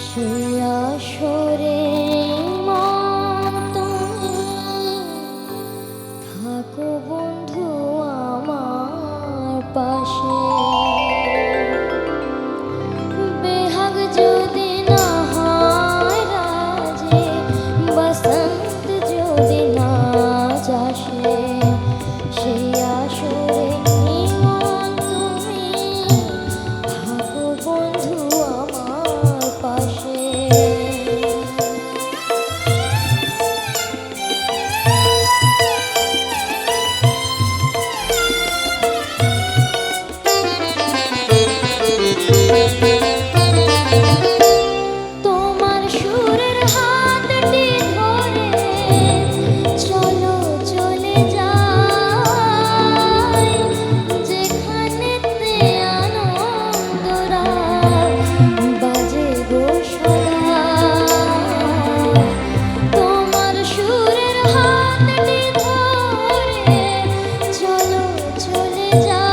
সে আসরে মন তুমি থাকো বন্ধু আমার পাশে। বেহাগ যদি না হয় রাজে, বসন্ত যদি না যাসে, সে আসরে মন তুমি থাকো বন্ধু আমার পাশে। তোমার সুরের হাতটি ধরে চলো চলে যাই, যেখানেতে আনন্দরা বাজে গো সদা। তোমার সুরের হাতটি ধরে চলো চলে যাই,